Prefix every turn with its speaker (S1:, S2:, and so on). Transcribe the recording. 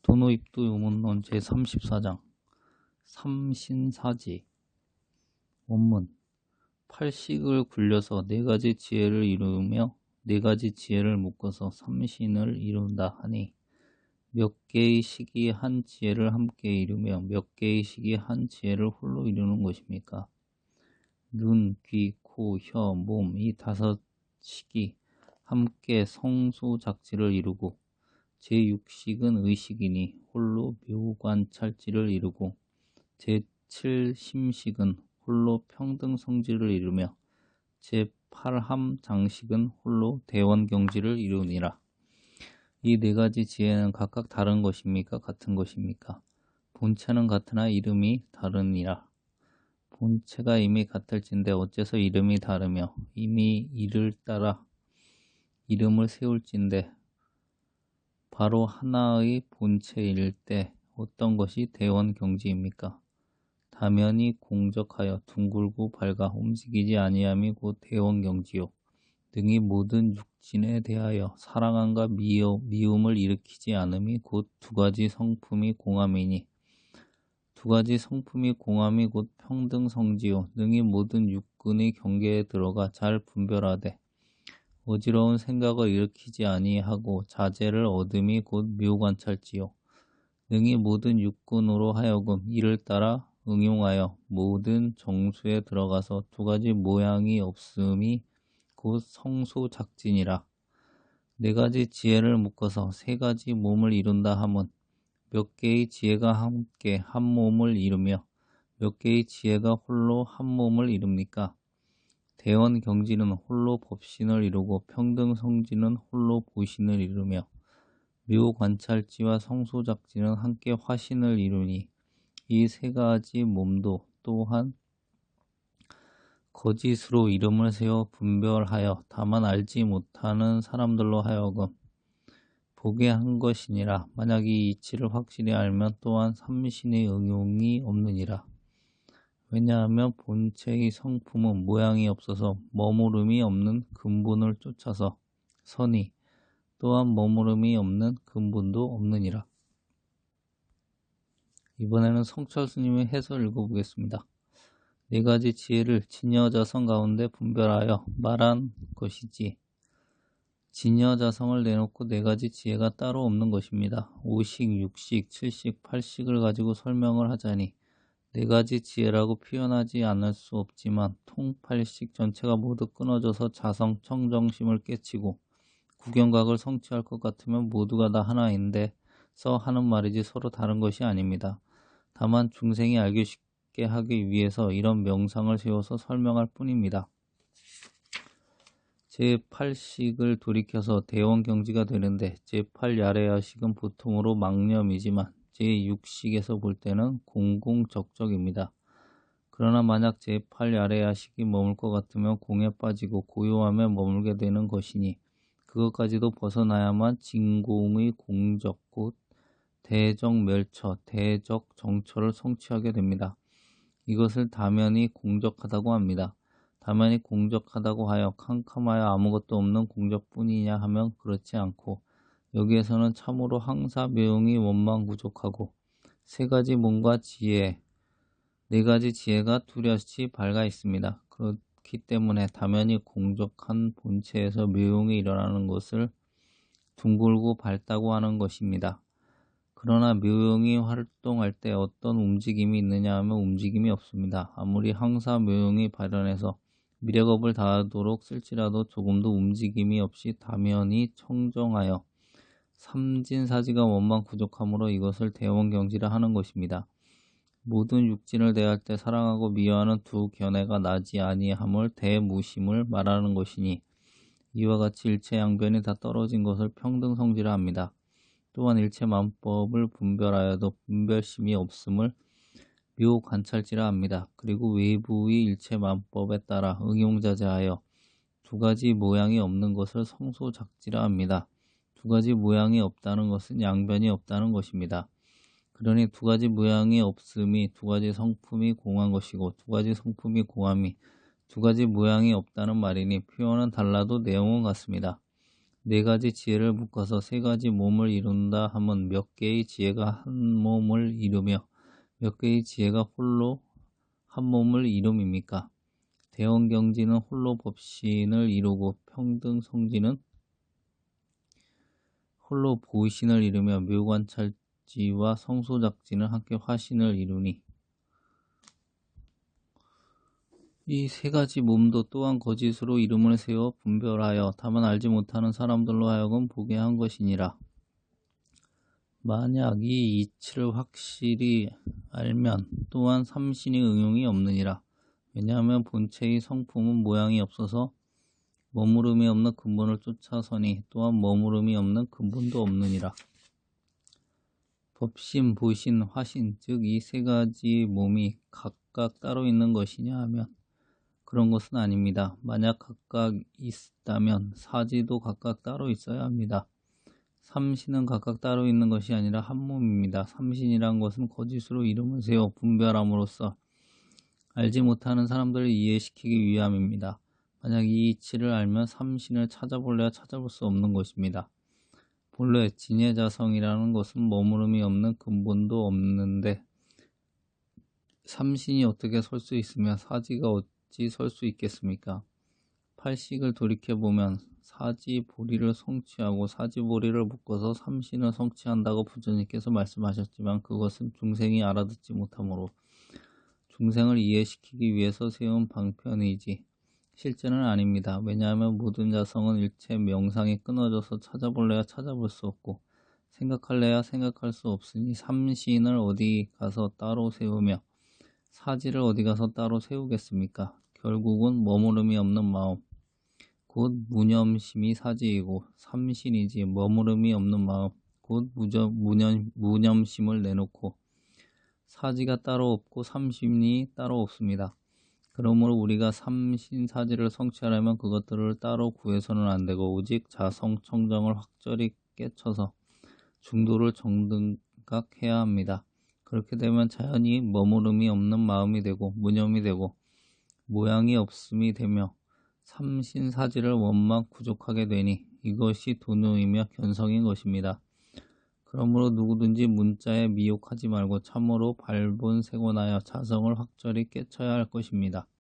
S1: 도노입도 요문론 제34장 삼신사지. 원문. 팔식을 굴려서 네 가지 지혜를 이루며 네 가지 지혜를 묶어서 삼신을 이룬다 하니 몇 개의 식이 한 지혜를 함께 이루며 몇 개의 식이 한 지혜를 홀로 이루는 것입니까? 눈, 귀, 코, 혀, 몸 이 다섯 식이 함께 성소작지를 이루고 제6식은 의식이니 홀로 묘관찰지를 이루고 제7심식은 홀로 평등성지를 이루며 제8함장식은 홀로 대원경지를 이루니라. 이 네 가지 지혜는 각각 다른 것입니까? 같은 것입니까? 본체는 같으나 이름이 다르니라. 본체가 이미 같을진데 어째서 이름이 다르며 이미 이를 따라 이름을 세울진데 바로 하나의 본체일 때 어떤 것이 대원경지입니까? 다면이 공적하여 둥글고 밝아 움직이지 아니함이 곧 대원경지요. 등이 모든 육진에 대하여 사랑함과 미움을 일으키지 않음이 곧 두 가지 성품이 공함이니 두 가지 성품이 공함이 곧 평등성지요. 등이 모든 육근의 경계에 들어가 잘 분별하되 어지러운 생각을 일으키지 아니하고 자제를 얻음이 곧 묘관찰지요. 능히 모든 육군으로 하여금 이를 따라 응용하여 모든 정수에 들어가서 두 가지 모양이 없음이 곧 성소작진이라. 네 가지 지혜를 묶어서 세 가지 몸을 이룬다 함은 몇 개의 지혜가 함께 한 몸을 이루며 몇 개의 지혜가 홀로 한 몸을 이룹니까? 대원경지는 홀로 법신을 이루고 평등성지는 홀로 보신을 이루며 묘관찰지와 성소작지는 함께 화신을 이루니 이 세 가지 몸도 또한 거짓으로 이름을 세워 분별하여 다만 알지 못하는 사람들로 하여금 보게 한 것이니라. 만약 이 이치를 확실히 알면 또한 삼신의 응용이 없느니라. 왜냐하면 본체의 성품은 모양이 없어서 머무름이 없는 근본을 쫓아서 서니 또한 머무름이 없는 근본도 없느니라. 이번에는 성철 스님의 해설 읽어보겠습니다. 네 가지 지혜를 진여자성 가운데 분별하여 말한 것이지 진여자성을 내놓고 네 가지 지혜가 따로 없는 것입니다. 5식, 6식, 7식, 8식을 가지고 설명을 하자니 네 가지 지혜라고 표현하지 않을 수 없지만 통팔식 전체가 모두 끊어져서 자성 청정심을 깨치고 구경각을 성취할 것 같으면 모두가 다 하나인데서 하는 말이지 서로 다른 것이 아닙니다. 다만 중생이 알기 쉽게 하기 위해서 이런 명상을 세워서 설명할 뿐입니다. 제8식을 돌이켜서 대원경지가 되는데 제8야래야식은 보통으로 망념이지만 제6식에서 볼 때는 공공적적입니다. 그러나 만약 제8야래야식이 머물 것 같으면 공에 빠지고 고요함에 머물게 되는 것이니 그것까지도 벗어나야만 진공의 공적 곧 대적멸처, 대적정처를 성취하게 됩니다. 이것을 다면이 공적하다고 합니다. 다면이 공적하다고 하여 캄캄하여 아무것도 없는 공적뿐이냐 하면 그렇지 않고 여기에서는 참으로 항사묘용이 원망부족하고 세 가지 몸과 지혜, 네 가지 지혜가 뚜렷이 밝아 있습니다. 그렇기 때문에 다면이 공적한 본체에서 묘용이 일어나는 것을 둥글고 밝다고 하는 것입니다. 그러나 묘용이 활동할 때 어떤 움직임이 있느냐 하면 움직임이 없습니다. 아무리 항사묘용이 발현해서 미력업을 다하도록 쓸지라도 조금도 움직임이 없이 다면이 청정하여 삼진사지가 원망 부족하므로 이것을 대원경지라 하는 것입니다. 모든 육진을 대할 때 사랑하고 미워하는 두 견해가 나지 아니함을 대무심을 말하는 것이니 이와 같이 일체양변이 다 떨어진 것을 평등성지라 합니다. 또한 일체만법을 분별하여도 분별심이 없음을 묘관찰지라 합니다. 그리고 외부의 일체만법에 따라 응용자제하여 두 가지 모양이 없는 것을 성소작지라 합니다. 두 가지 모양이 없다는 것은 양변이 없다는 것입니다. 그러니 두 가지 모양이 없음이 두 가지 성품이 공한 것이고 두 가지 성품이 공함이 두 가지 모양이 없다는 말이니 표현은 달라도 내용은 같습니다. 네 가지 지혜를 묶어서 세 가지 몸을 이룬다 하면 몇 개의 지혜가 한 몸을 이루며 몇 개의 지혜가 홀로 한 몸을 이룸입니까? 대원경지는 홀로 법신을 이루고 평등성지는 홀로 보신을 이루며 묘관찰지와 성소작지는 함께 화신을 이루니 이 세 가지 몸도 또한 거짓으로 이름을 세워 분별하여 다만 알지 못하는 사람들로 하여금 보게 한 것이니라. 만약 이 이치를 확실히 알면 또한 삼신이 응용이 없느니라. 왜냐하면 본체의 성품은 모양이 없어서 머무름이 없는 근본을 쫓아서니 또한 머무름이 없는 근본도 없느니라. 법신, 보신, 화신, 즉 이 세 가지 몸이 각각 따로 있는 것이냐 하면 그런 것은 아닙니다. 만약 각각 있다면 사지도 각각 따로 있어야 합니다. 삼신은 각각 따로 있는 것이 아니라 한 몸입니다. 삼신이란 것은 거짓으로 이름을 세워 분별함으로써 알지 못하는 사람들을 이해시키기 위함입니다. 만약 이 이치를 알면 삼신을 찾아볼래야 찾아볼 수 없는 것입니다. 본래 진예자성이라는 것은 머무름이 없는 근본도 없는데 삼신이 어떻게 설 수 있으며 사지가 어찌 설 수 있겠습니까? 팔식을 돌이켜보면 사지보리를 성취하고 사지보리를 묶어서 삼신을 성취한다고 부처님께서 말씀하셨지만 그것은 중생이 알아듣지 못하므로 중생을 이해시키기 위해서 세운 방편이지 실제는 아닙니다. 왜냐하면 모든 자성은 일체 명상이 끊어져서 찾아볼래야 찾아볼 수 없고 생각할래야 생각할 수 없으니 삼신을 어디 가서 따로 세우며 사지를 어디 가서 따로 세우겠습니까? 결국은 머무름이 없는 마음, 곧 무념심이 사지이고 삼신이지 머무름이 없는 마음, 곧 무념심을 내놓고 사지가 따로 없고 삼신이 따로 없습니다. 그러므로 우리가 삼신사지를 성취하려면 그것들을 따로 구해서는 안 되고 오직 자성청정을 확절히 깨쳐서 중도를 정등각해야 합니다. 그렇게 되면 자연히 머무름이 없는 마음이 되고 무념이 되고 모양이 없음이 되며 삼신사지를 원만 구족하게 되니 이것이 도능이며 견성인 것입니다. 그러므로 누구든지 문자에 미혹하지 말고 참으로 발본세곤하여 자성을 확절히 깨쳐야 할 것입니다.